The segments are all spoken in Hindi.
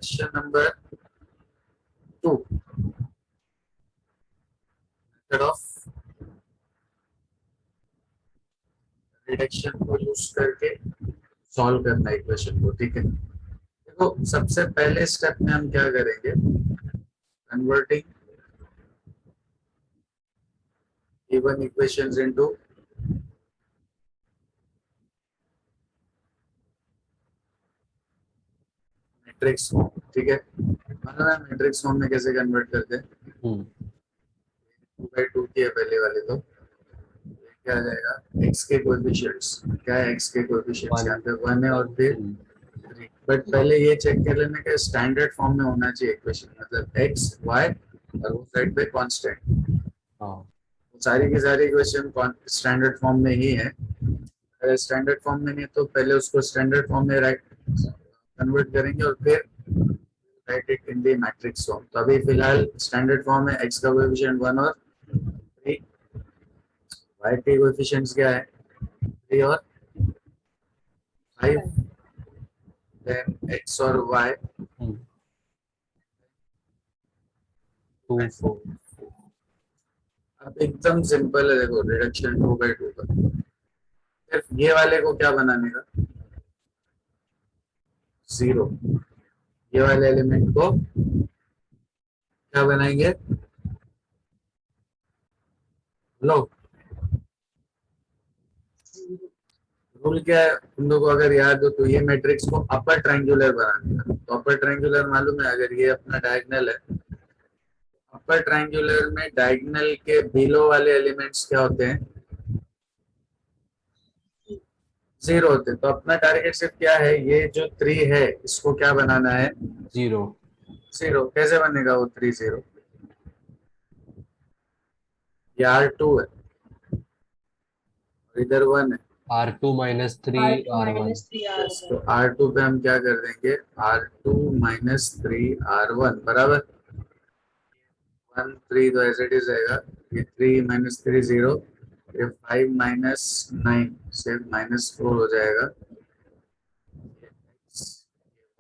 Question number 2, method of reduction को यूज करके सॉल्व करना इक्वेशन को। ठीक है, देखो सबसे पहले स्टेप में हम क्या करेंगे, converting given equations into matrix form. ठीक है, मानो मैं मैट्रिक्स फॉर्म में कैसे कन्वर्ट करते हैं, 2/2 की है पहले वाले, तो क्या आ जाएगा, x के कोएफिशिएंट्स क्या है, x के कोएफिशिएंट्स यहाँ पे 1 है और फिर 3। बट पहले ये चेक कर लेना कि स्टैंडर्ड फॉर्म में होना चाहिए इक्वेशन, मतलब x y और वो साइड पे कांस्टेंट। सारी की सारी इक्वेशन स्टैंडर्ड फॉर्म में ही है। अगर स्टैंडर्ड फॉर्म में नहीं तो पहले उसको स्टैंडर्ड फॉर्म में राइट कन्वर्ट करेंगे और फिर right it in the matrix form. तो अभी फिलहाल स्टैंडर्ड फॉर्म है, x का कोएफिशिएंट 1 और 3, y के कोएफिशिएंट्स क्या है 3 और 5, देन x और y 2 4। अब एकदम सिंपल है, देखो रिडक्शन 2/2 का सिर्फ ये वाले को क्या बनाने का, 0। ये वाले एलिमेंट को क्या बनाएंगे, लो रूल क्या है तुम लोगों को अगर याद हो तो, ये मैट्रिक्स को अपर ट्रायंगुलर बनाने का। तो अपर ट्रायंगुलर मालूम है, अगर ये अपना डायगोनल है, अपर ट्रायंगुलर में डायगोनल के बिलो वाले एलिमेंट्स क्या होते हैं, 0 होते हैं। तो अपना टारगेट सिर्फ क्या है, ये जो 3 है इसको क्या बनाना है, 0। कैसे बनेगा वो 3 0, ये R2 है और इधर 1 है, R2 माइनस 3R1। yes, तो R2 पे हम क्या कर देंगे, R2 माइनस 3R1 बराबर 1 3, तो ऐसे इट इज रहेगा, ये 3 माइनस 3 0, ये 5 माइनस 9 से -4 हो जाएगा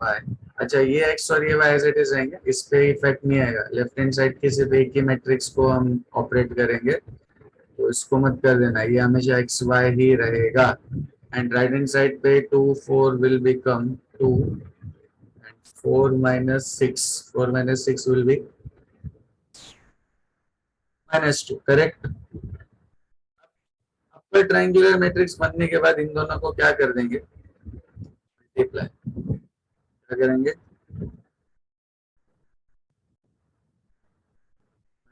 y। अच्छा ये x और ये y एज इट इज रहेंगे, इस पे इफेक्ट नहीं आएगा। लेफ्ट हैंड साइड के सिर्फ एक ही मैट्रिक्स को हम ऑपरेट करेंगे, तो इसको मत कर देना, ये हमेशा एक्स वाई ही रहेगा। एंड राइट हैंड साइड पे 2 4 will become 2 and 4 minus 6 will be -2, correct. Upper triangular matrix बनने के बाद इन दोनों को क्या कर देंगे, मल्टीप्लाई। क्या करेंगे,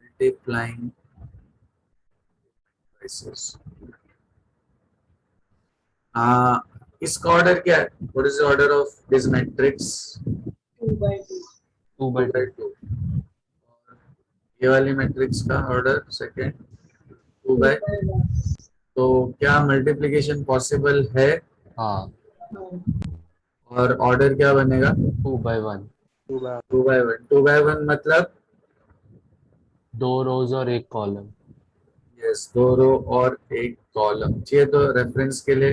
मल्टीप्लाइंग इसका ऑर्डर क्या है, what is the order of this matrix, 2/2। ये वाली मैट्रिक्स का ऑर्डर सेकंड 2/, तो क्या मल्टीप्लिकेशन पॉसिबल है, हाँ, और ऑर्डर क्या बनेगा 2/1। 2/1। 2/1 मतलब 2 रोज और 1 कॉलम। यस, 2 रो और 1 कॉलम चाहिए, तो रेफरेंस के लिए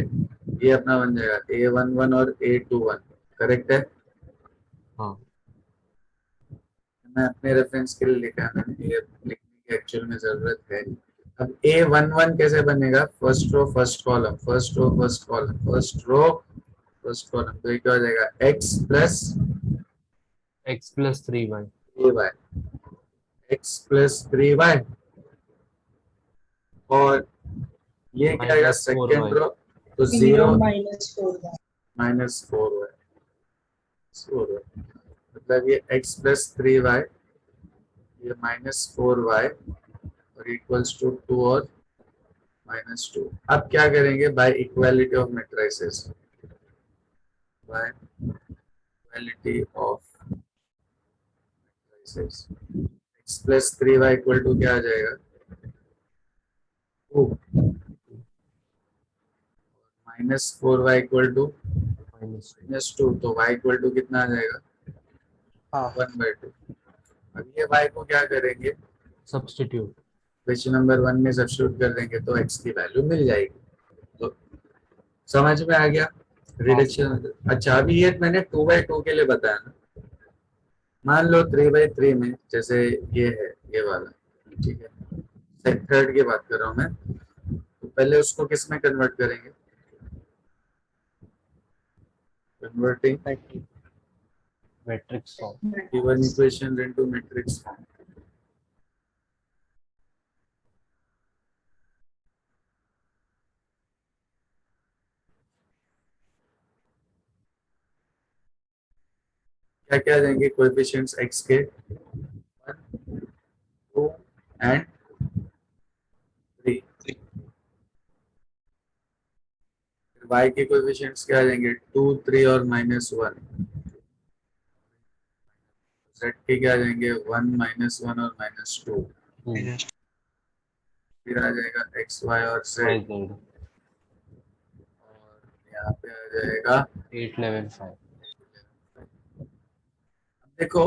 ये अपना बन जाएगा A11 और A21, करेक्ट है। हाँ, मैं अपने रेफरेंस के लिए लिखा है, मैंने ये लिखने की एक्चुअल में जरूरत है। अब A11 कैसे बनेगा, first row first column, first row first column, first row first column, तो ये क्या हो जाएगा x plus x plus 3y। 3y, x plus 3y, और ये क्या आएगा माइनस सेकेंड 4y। रो, तो 0 -4y, मतलब ये x प्लस 3y, ये -4y और इक्वल्स टू 2 और -2। अब क्या करेंगे, by equality of matrices, by equality of matrices, x plus 3y equal to क्या आ जाएगा 2, -4y इक्वल टू -2, तो y इक्वल टू कितना आ जाएगा 1/2। अब ये y को क्या करेंगे, सब्स्टिट्यूट। क्वेश्चन नंबर 1 में सब्स्टिट्यूट कर देंगे तो x की वैल्यू मिल जाएगी। तो समझ में आ गया हाँ, रिडक्शन। अच्छा अभी ये मैंने 2/2 के लिए बताया ना, मान लो 3/3 में, जैसे ये है ये वाला, ठीक है, थर्ड की बात कर रहा हूँ मैं, तो पहले उसको किस में कन्वर्ट करेंगे? Converting matrix form. Given equation into matrix form. क्या क्या देंगे कोएफिशिएंट्स x के? 1 2 एंड 3। y के कोएफिशिएंट्स क्या आ जाएंगे? 2 3 और -1। z के क्या आ जाएंगे? 1 -1 और -2। फिर आ जाएगा x y और z, वाई जेड और यहाँ पे आ जाएगा 8 11 5। देखो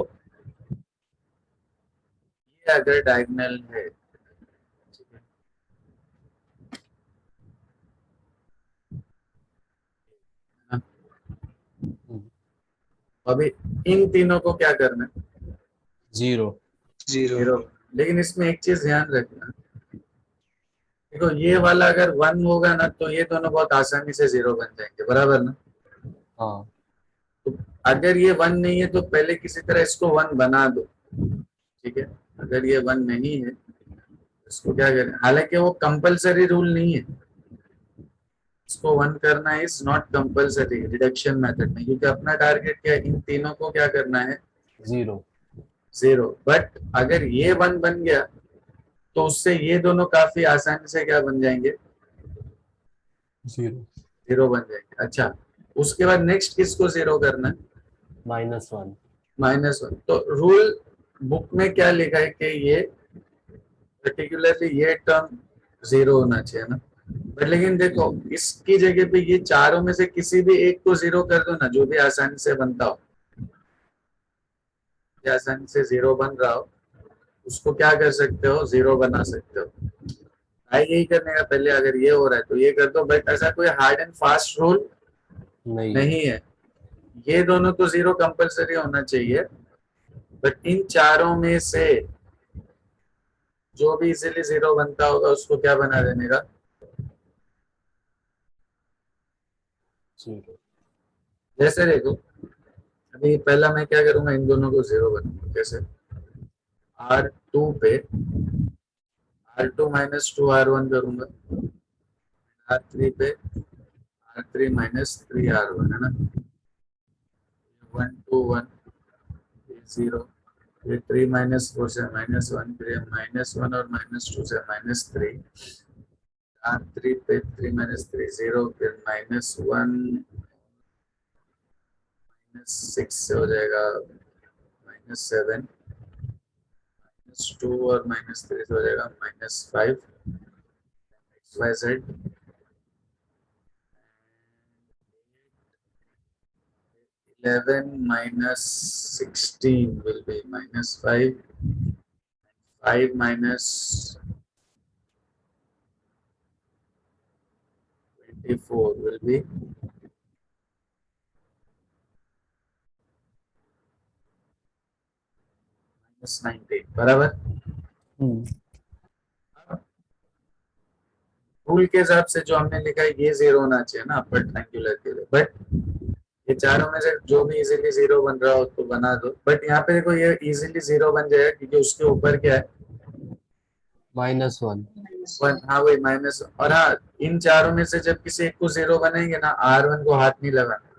ये अगर डायगोनल है, ठीक है, ना? अभी इन तीनों को क्या करना है? जीरो। जीरो। लेकिन इसमें एक चीज ध्यान रखना, देखो ये वाला अगर 1 होगा ना तो ये दोनों बहुत आसानी से 0 बन जाएंगे, बराबर ना? हाँ। तो अगर ये 1 नहीं है तो पहले किसी तरह इसको 1 बना दो, ठीक है। अगर ये 1 नहीं है इसको क्या करें? हालांकि वो कंपलसरी रूल नहीं है, इसको 1 करना is not compulsory reduction method में, क्योंकि अपना टारगेट क्या है? इन तीनों को क्या करना है? जीरो। 0। बट अगर ये 1 बन गया तो उससे ये दोनों काफी आसानी से क्या बन जाएंगे? जीरो। 0 बन जाएंगे। अच्छा, उसके बाद नेक्स्ट किसको 0 करना है? -1। -1। तो रूल बुक में क्या लिखा है कि ये पर्टिकुलरली ये टर्म 0 होना चाहिए ना? बट लेकिन देखो इसकी जगह पे ये चारों में से किसी भी एक को 0 कर दो ना, जो भी आसानी से बनता हो, जो आसानी से 0 बन रहा हो, उसको क्या कर सकते हो? 0 बना सकते हो। ट्राई यही करने का, पहले अगर ये हो रहा है तो ये कर दो, बट ऐसा कोई हार्ड एंड फास्ट रूल नहीं। नहीं है। ये दोनों तो 0 कंपलसरी होना चाहिए, बट इन चारों में से जो भी इजीली 0 बनता होगा उसको क्या बना देने का? जीरो। जैसे देखो, अभी पहला मैं क्या करूंगा? इन दोनों को 0 बनाऊंगा। कैसे? R2 पे R2 -2 R1 करूंगा, R3 पे R3 -3 R1, है ना? 1 2 1 0, फिर 3 -4 से -1, फिर -1 और -2 से -3, R3 पे 3 -3 0, फिर -1 -6 से हो जाएगा -7, -2 और -3 से हो जाएगा -5, XYZ 11 -16 will be -5, 5 -24 will be -19, बराबर? रूल के हिसाब से जो हमने लिखा है ये 0 होना चाहिए ना अपर ट्रायंगुलर के लिए, बट ये चारों में से जो भी इजीली 0 बन रहा हो तो बना दो। बट यहाँ पे देखो ये इजीली 0 बन जाएगा क्योंकि उसके ऊपर क्या है? -1। 1। हाँ वही माइनस। और हाँ, इन चारों में से जब किसी एक को 0 बनेंगे ना, R1 को हाथ नहीं लगाना,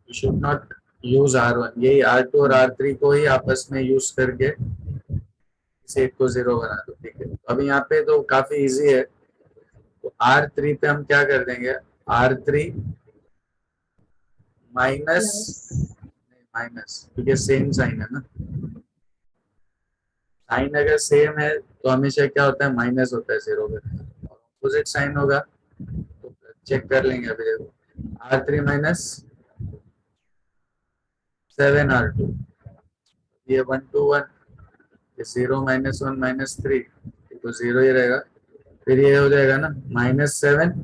you should not use R1, यही R2 और R3 को ही आपस में यूज करके किसी एक को 0 बना दो, ठीक है। अब यहाँ पे तो काफी इजी है, तो R3 पे हम क्या कर देंगे? R3 माइनस, माइनस क्योंकि सेम साइन है ना, साइन अगर सेम है तो हमेशा क्या होता है? माइनस होता है 0 पे। अपोजिट साइन होगा तो चेक कर लेंगे। अभी देखो, R3 -7 R2, ये 1 2 1, ये 0 -1 -3, तो 0 ही रहेगा। फिर ये हो जाएगा ना -7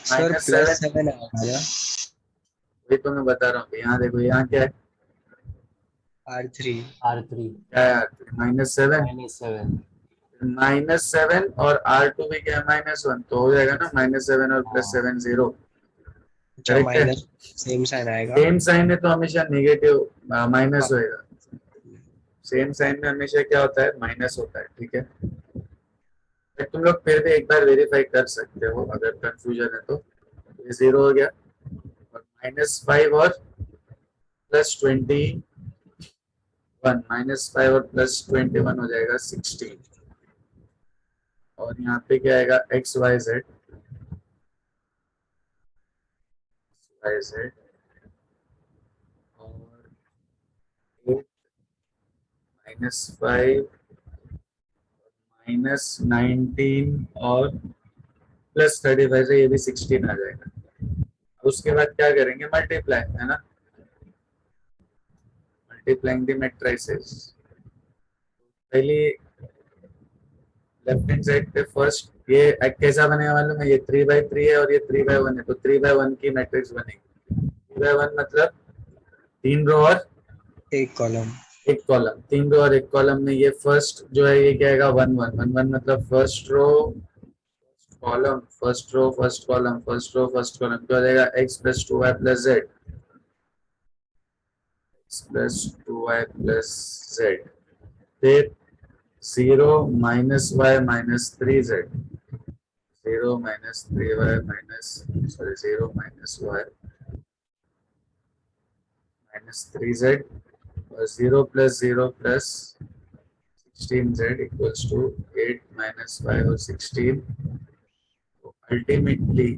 सर -7, +7 आया। ये तो मैं बता रहा हूँ। यहाँ देखो यहाँ क्या है? R3 R3 क्या है R3? -7। -7 -7 और R2 भी क्या है -1, तो हो जाएगा ना -7 और +7 0। अच्छा करेक्ट है। माइनस सेम साइन आएगा। सेम साइन है तो हमेशा नेगेटिव माइनस हाँ, होएगा। सेम साइन में हमेशा क्या होता है? माइनस होता है, ठीक है। बट तुम लोग फिर भी एक बार वेरीफाई कर सकते हो अगर कंफ्यूजन है तो। ये 0 हो गया और -5 और +21, -5 और +21 हो जाएगा 16। और यहाँ पे क्या आएगा? एक्स वाई जेड, और 8 -5 -19 और +35 से ये भी 16 आ जाएगा। उसके बाद क्या करेंगे? मल्टीप्लाई, है ना, मल्टीप्लाइंग द मैट्रिसेस। पहले लेफ्ट हैंड साइड पे फर्स्ट ये कैसा बनेगा मालूम है? ये 3/3 है और ये 3/1 है, तो 3/1 की मैट्रिक्स बनेगी। 3/1 मतलब 3 रो और एक कॉलम। एक कॉलम। 3 रो और एक कॉलम में ये फर्स्ट जो है ये क्या आएगा? 1 1 मतलब first row column, first row first column, first row first column, क्या हो जाएगा? x + 2y + z, x + 2y + z। फिर 0 -y -3z, 0 -3y sorry 0 -y -3z, और 0 + 0 + 16z = 8 -y और 16। तो अल्टीमेटली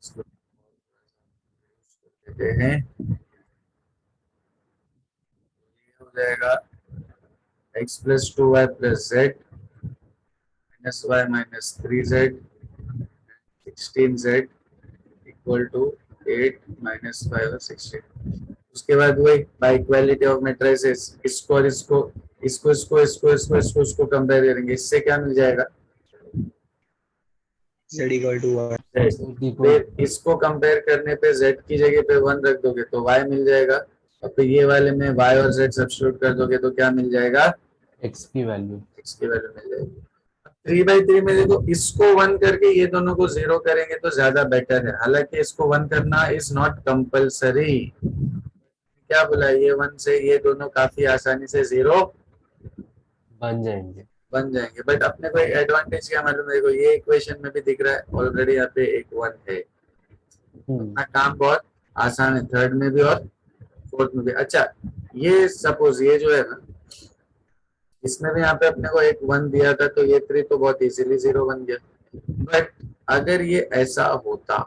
इसको देते हैं, ये हो जाएगा x + 2y + z -y -3z 16z = 8 -5 और 16। उसके बाद वही बाय इक्वालिटी ऑफ मैट्रिसेस इसको और इसको कंपेयर करेंगे। इससे क्या मिल जाएगा? Z = 1। Z। फिर इसको कंपेयर करने पे z की जगह पे 1 रख दोगे तो y मिल जाएगा, और फिर ये वाले में y और z सब्स्टिट्यूट कर दोगे तो क्या मिल जाएगा? x की वैल्यू x की वैल्यू मिल जाएगी। 3/3 में देखो, इसको 1 करके ये दोनों को 0 करेंगे तो ज्यादा बेटर है। हालांकि इसको 1 करना इज नॉट कंपल्सरी। क्या बोला? ये 1 से ये दोनों काफी आसानी से 0 बन जाएंगे। बन जाएंगे। बट अपने को एक एडवांटेज क्या मालूम है? देखो ये इक्वेशन में भी दिख रहा है ऑलरेडी, यहाँ पे एक 1 है। अपना काम बहुत आसान है, थर्ड में भी और फोर्थ में भी। अच्छा, ये सपोज ये जो है ना, इसमें भी यहाँ पे अपने को एक 1 दिया था तो ये 3 तो बहुत इजीली 0 बन गया। बट अगर ये ऐसा होता,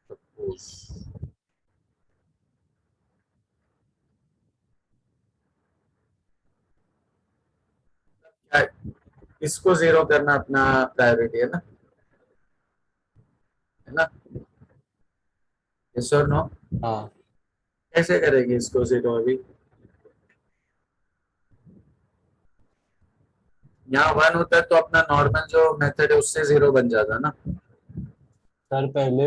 सपोज इसको 0 करना अपना प्रायोरिटी है ना? यस और नो? हाँ कैसे करेंगे इसको 0? अभी यहाँ 1 होता है तो अपना नॉर्मल जो मेथड है उससे 0 बन जाता ना। सर, पहले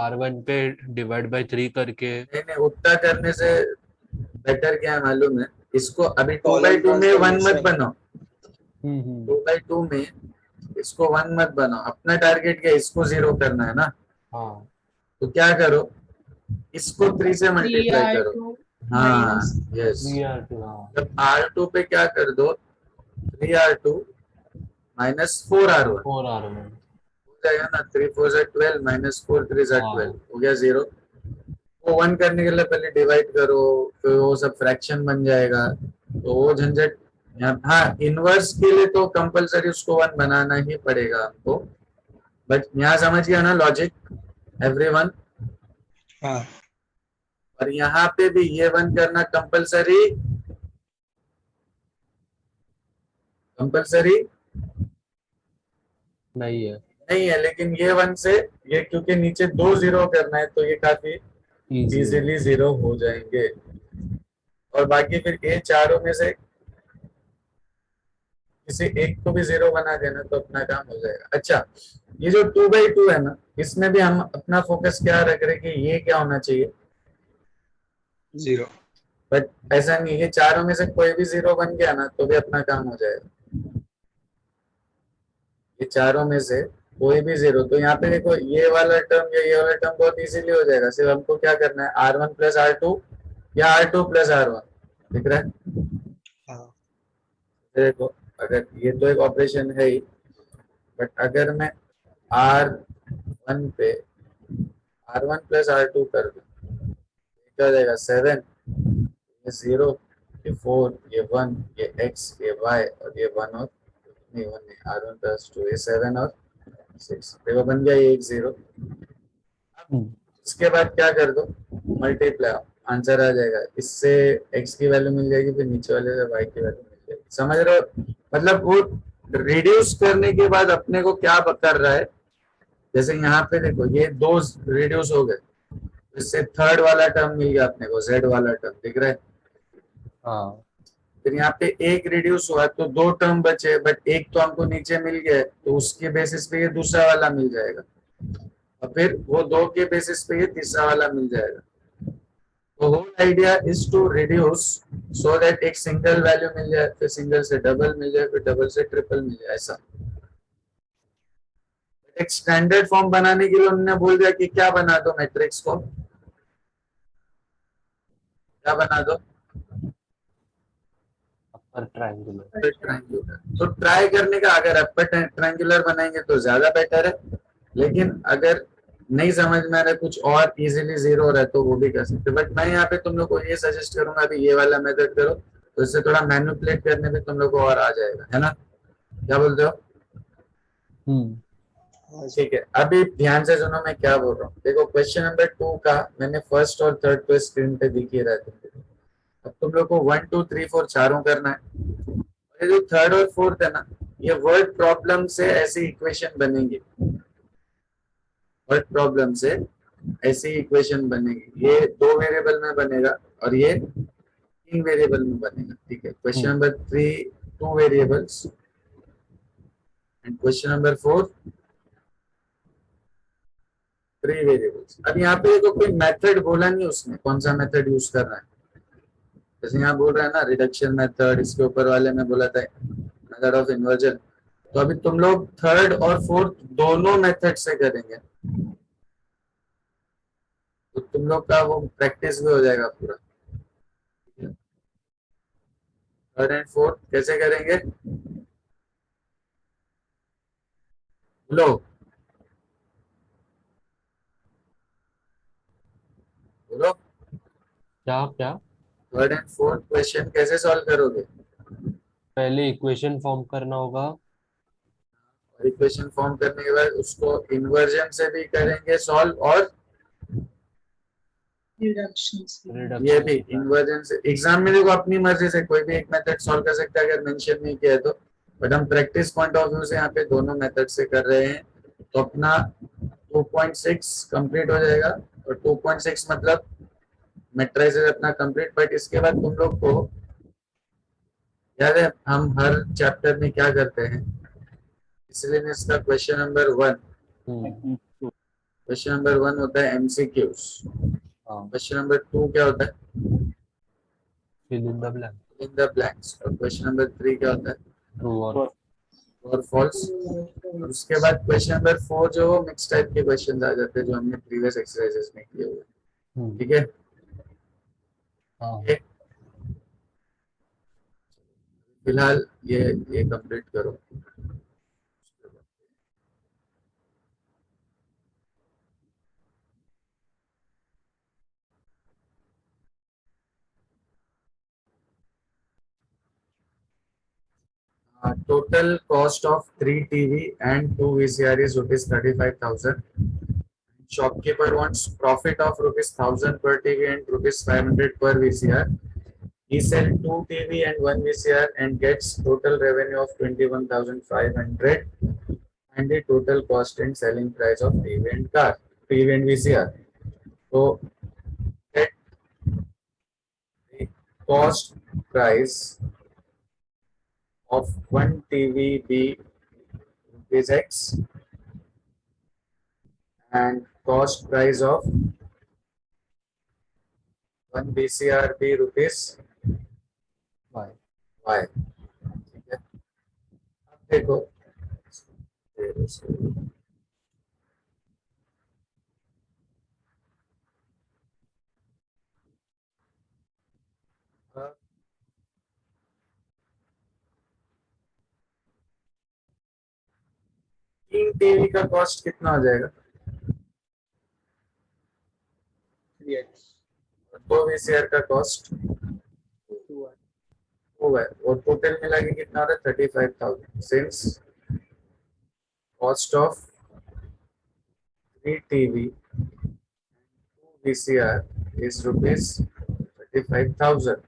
R1 पे /3 करके नहीं नहीं, उतना करने से बेटर क्या है मालूम है? इसको अभी 2/2 कॉलम में फर्स्ट 1 मत बनाओ। हम्म 2/2 में इसको 1 मत बनाओ। अपना टारगेट क्या है? इसको 0 करना है ना। हाँ तो क्या करो, इसको 3 से मल्टीप्लाई करो। 3R2 हाँ, minus यस। 3R2 हाँ जब R2 पे क्या कर दो? 3R2 -4R1 4R1 हो जाएगा ना। 3 4 12 -4 3 12 हाँ हो गया 0। वो 1 करने के लिए पहले डिवाइड करो, फिर वो सब फ्रैक्शन बन जाएगा, तो वो झंझट यहाँ। हाँ, इनवर्स के लिए तो कंपलसरी उसको 1 बनाना ही पड़ेगा हमको। बट यहाँ समझ गया ना लॉजिक एवरीवन? हाँ और यहाँ पे भी ये 1 करना कंपलसरी कंपलसरी नहीं है नहीं है, लेकिन ये 1 से ये क्योंकि नीचे 2 0 करना है तो ये काफी इजी इजीली 0 हो जाएंगे। और बाकी फिर ये चारों में से किसी एक को भी 0 बना देना तो अपना काम हो जाएगा। अच्छा, ये जो 2/2 है ना, इसमें भी हम अपना फोकस क्या रख रहे हैं कि ये क्या होना चाहिए? 0. बट ऐसा नहीं है, चारों में से कोई भी जीरो बन गया ना तो भी अपना काम हो जाएगा। ये चारों में से कोई भी जीरो, तो यहाँ पे देखो ये वाला टर्म या ये वाला टर्म बहुत इजीली हो जाएगा। सिर्फ हमको क्या करना है, R1 प्लस R2 या R2 प्लस R1, दिख रहा है? हाँ. देखो अगर ये तो एक ऑपरेशन है ही, बट अगर मैं R1 पे R1 प्लस R2 कर दूं, क्या हो जाएगा, 7, ये 0, ये 4, ये 1, ये X, ये Y और ये 1 और नहीं 1 नहीं, R1 प्लस 2, ये 7 और 6, देखो बन गया ये एक 0। इसके बाद क्या कर दो, मल्टीप्लाई, आंसर आ जाएगा। इससे x की वैल्यू मिल जाएगी, फिर नीचे वाले से y की वैल्यू मिल जाएगी। समझ रहे हो? मतलब वो रिड्यूस करने के बाद अपने को क्या कर रहा है, जैसे यहाँ पे देखो ये दो रिड्यूस हो गए, इससे थर्ड वाला टर्म मिल गया अपने को, z वाला टर्म दिख रहा है। हाँ फिर यहाँ पे एक रिड्यूस हुआ तो दो टर्म बचे, बट एक तो हमको नीचे मिल गया, तो उसके बेसिस पे ये दूसरा वाला मिल जाएगा, और फिर वो दो के बेसिस पे ये तीसरा वाला मिल जाएगा। The whole idea is to reduce so that एक सिंगल वैल्यू मिल जाए, फिर सिंगल से डबल मिल जाए, फिर डबल से ट्रिपल मिल जाए, ऐसा। एक स्टैंडर्ड फॉर्म बनाने के लिए उन्होंने बोल दिया कि क्या बना दो, मैट्रिक्स को क्या बना दो, अपर ट्रायंगुलर। Upper triangular. तो ट्राई करने का, अगर अपर ट्रायंगुलर बनाएंगे तो ज्यादा बेटर है, लेकिन अगर नहीं समझ में आ रहा है, कुछ और इजीली जीरो हो रहा है तो वो भी कर सकते हैं। बट मैं यहाँ पे तुम लोग को ये सजेस्ट करूंगा, अभी ये वाला मेथड करो, तो इससे थोड़ा मैनिपुलेट करने में तुम लोग को और आ जाएगा, है ना? क्या बोलते हो? हाँ सर. ठीक है, अभी ध्यान से सुनो मैं क्या बोल रहा हूँ। देखो क्वेश्चन नंबर 2 का मैंने फर्स्ट और थर्ड तो स्क्रीन पे दिख ही रहा है। अब तुम लोग को 1 2 3 4 चारों करना है। ये जो थर्ड और फोर्थ है ना, ये वर्ड प्रॉब्लम से ऐसी इक्वेशन बनेंगी, वर्ड प्रॉब्लम से ऐसी इक्वेशन बनेगी। ये दो वेरिएबल में बनेगा और ये तीन वेरिएबल में बनेगा। ठीक है, question number 3 two variables and question number 4 3 variables. अब यहाँ पे तो कोई मेथड बोला नहीं उसने, कौन सा मेथड यूज कर रहा है। जैसे यहाँ बोल रहा है ना रिडक्शन मेथड, इसके ऊपर वाले में बोला था मेथड ऑफ इन्वर्जन। तो अभी तुम लोग थर्ड और फोर्थ दोनों मेथड से करेंगे, तो तुम लोग का वो प्रैक्टिस भी हो जाएगा पूरा। थर्ड एंड फोर्थ कैसे करेंगे, लो बोलो। क्या क्या? थर्ड एंड फोर्थ क्वेश्चन कैसे सॉल्व करोगे? पहले इक्वेशन फॉर्म करना होगा। इक्वेशन फॉर्म करने के बाद उसको इन्वर्जन से भी करेंगे सॉल्व, और ये भी इन्वर्जन से। एग्जाम में देखो अपनी मर्जी से कोई भी एक मेथड सॉल्व कर सकता है अगर मेंशन नहीं किया है तो, बट हम प्रैक्टिस पॉइंट ऑफ व्यू से यहाँ पे दोनों मेथड से कर रहे हैं, तो अपना 2.6 कंप्लीट हो जाएगा। और 2.6 मतलब मेट्राइजेस अपना कंप्लीट। बट इसके बाद तुम लोग को याद है हम हर चैप्टर में क्या करते हैं, इसलिए मैं इसका क्वेश्चन नंबर 1, क्वेश्चन नंबर 1 होता है एमसीक्यूज, क्वेश्चन नंबर 2 क्या होता है, fill in the blank. In the blanks, और क्वेश्चन नंबर 3 क्या होता है, ट्रू और फॉल्स। और उसके बाद क्वेश्चन नंबर 4 जो मिक्स टाइप के क्वेश्चन आ जाते हैं जो हमने प्रीवियस एक्सरसाइजेस में किए हुए। ठीक है, फिलहाल ये कंप्लीट करो। Total cost of 3 TV and 2 VCR is rupees 35,000. Shopkeeper wants profit of rupees 1,000 per TV and rupees 500 per VCR. He sells 2 TV and 1 VCR and gets total revenue of 21,500 and the total cost and selling price of TV and VCR. So get the cost price of one TV be rupees X and cost price of one BCR भी रुपीज Y. Y, ठीक है। अब देखो तीन टीवी का कॉस्ट कितना हो जाएगा? 3x दो VCR का कॉस्ट 2y वो है, और टोटल मिला के कितना हो रहा है? 35,000। Since cost of 3 TV, 2 VCR is rupees 35,000।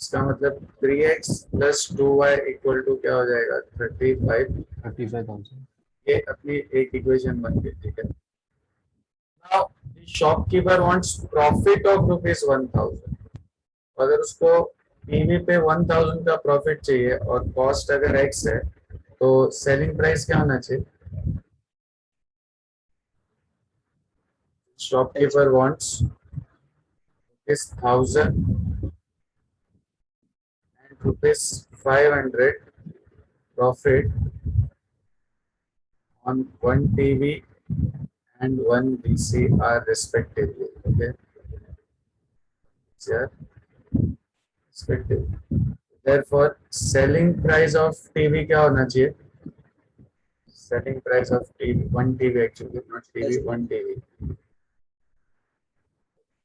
इसका मतलब 3x plus 2y equal to क्या हो जाएगा? 35। 35,000. ये अपनी एक इक्वेशन बन गई, ठीक है। Now shopkeeper wants profit of rupees 1,000। अगर उसको टीवी पे 1,000 का प्रॉफिट चाहिए और कॉस्ट अगर x है, तो सेलिंग प्राइस क्या होना चाहिए? Shopkeeper wants is 1,000 and rupees 500 profit on one TV and one VCR respectively. Okay, yeah, respectively. Therefore, selling price of TV क्या होना चाहिए? Selling price of TV, one TV actually, not TV, one TV.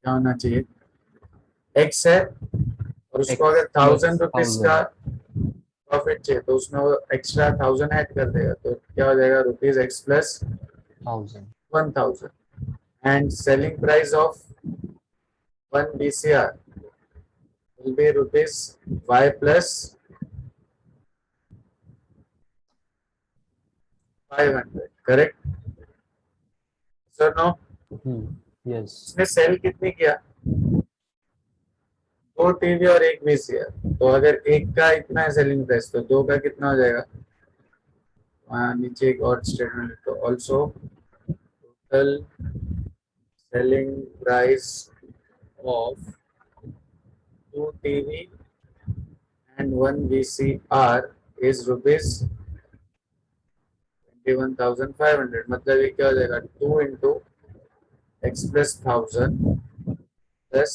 क्या होना चाहिए? X है और उसको X अगर plus 1,000 रुपीज का प्रॉफिट चाहिए तो उसमें वो एक्स्ट्रा 1,000 ऐड कर देगा, तो क्या हो जाएगा? Rupees x plus 1,000. 1,000 and selling price of one VCR will be rupees y plus 500, correct? So no, Yes. उसने सेल कितनी किया? 2 टीवी और 1 VCR। तो अगर एक का इतना है सेलिंग प्राइस, तो दो का कितना हो जाएगा? वहाँ नीचे एक और स्टेटमेंट लिखो, also total selling price of 2 TV and 1 VCR is rupees 21,500। मतलब ये क्या हो जाएगा? 2 into x plus 1,000 plus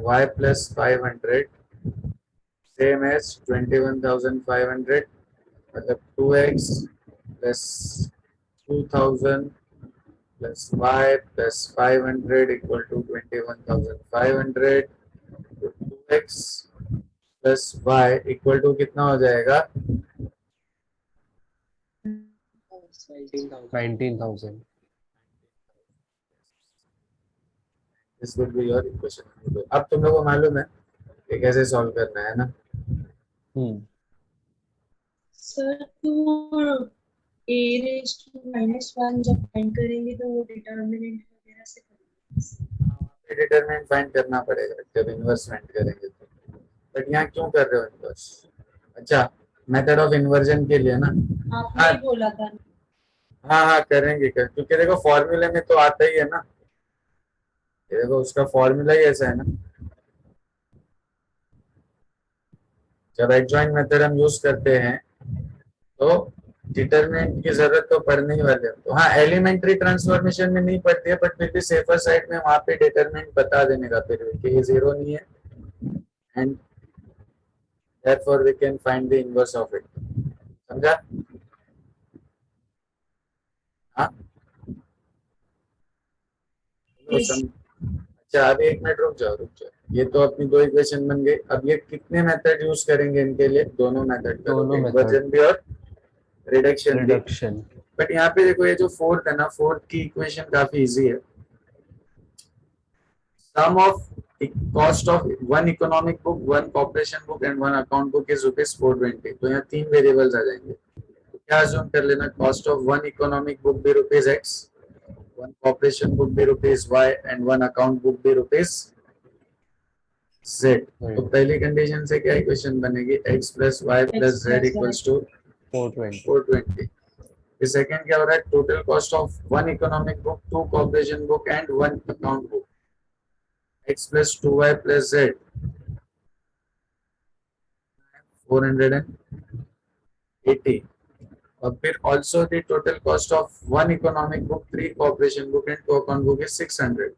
y plus 500 same as 21,500, मतलब 2x plus 2,000 plus y plus 500 equal to 21,500। तो 2x plus y equal to कितना हो जाएगा? 19,000 19,000. This will be your equation। अब तुम लोगों को मालूम है कि कैसे सॉल्व करना है ना? सर तो a raised to -1 जब फाइंड करेंगे तो वो डिटर्मिनेंट वगैरह से करेंगे। डिटरमिनेंट फाइंड करना पड़ेगा जब इन्वर्स फाइंड करेंगे तो। बट यहाँ क्यों कर रहे हो इन्वर्स? अच्छा, मेथड ऑफ इन्वर्जन के लिए ना? आपने ही बोला था। हाँ हाँ करेंगे क्योंकि देखो फॉर्मूले में तो आता ही है ना। ये देखो उसका फॉर्मूला ही ऐसा है ना। जब एडजॉइंट मेथड हम यूज करते हैं तो डिटरमिनेंट की जरूरत तो पड़ने ही वाले। तो हाँ, एलिमेंट्री ट्रांसफॉर्मेशन में नहीं पड़ती है, बट फिर भी सेफर साइड में वहां पे डिटरमिनेंट बता देने का फिर भी कि ये जीरो नहीं है, and therefore we can find the inverse of it। समझा? हाँ Yes. अच्छा, अभी एक मिनट रुक जाओ। ये तो अपनी दो इक्वेशन बन गई। अब ये कितने मेथड यूज करेंगे इनके लिए? दोनों मेथड करोगे, इन्वर्जन भी और रिडक्शन भी। बट यहाँ पे देखो, ये जो फोर्थ है ना, फोर्थ की इक्वेशन काफी इजी है। Sum of cost of one economic book, one corporation book and one account book is rupees 420। तो यहाँ तीन वेरिएबल्स आ जाएंगे। तो क्या अज्यूम कर लेना? Cost of one economic book भी rupees x, one corporation book भी rupees y and one account book भी रुपीज z। तो पहली कंडीशन से क्या इक्वेशन बनेगी? x plus y plus z equals to 420। Second क्या हो रहा है? Total cost of one economic book, two corporation book and one account book. x plus 2y plus z 480 और फिर also the total cost of one economic book, 3 cooperation book and 2 account book is 600.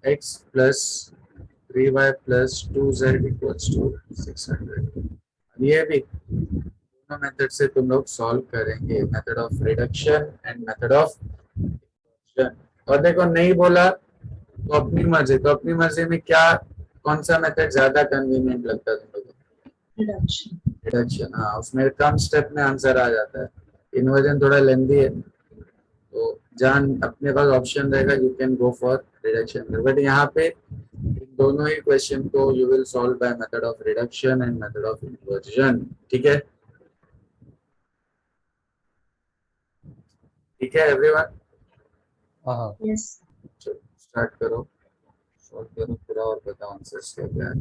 x plus 3y plus 2z equals to 600. ये भी दोनों मेथड से तुम लोग सॉल्व करेंगे, method of reduction and method of inversion. और देखो नहीं बोला तो अपनी मर्जी, तो अपनी मर्जी में क्या कौन सा मेथड ज्यादा कन्वीनियंट लगता है तुम लोगों को? रिडक्शन। रिडक्शन, हाँ उसमें कम स्टेप में आंसर आ जाता है। इन्वर्जन थोड़ा लेंदी है, तो जहाँ अपने पास ऑप्शन रहेगा you can go for reduction, but यहाँ पे इन दोनों ही क्वेश्चन को you will solve by method of reduction and method of inversion. ठीक है, ठीक है एवरीवन, हाँ यस। स्टार्ट करो, सॉल्व करो पूरा और बताओ आंसर्स क्या क्या है।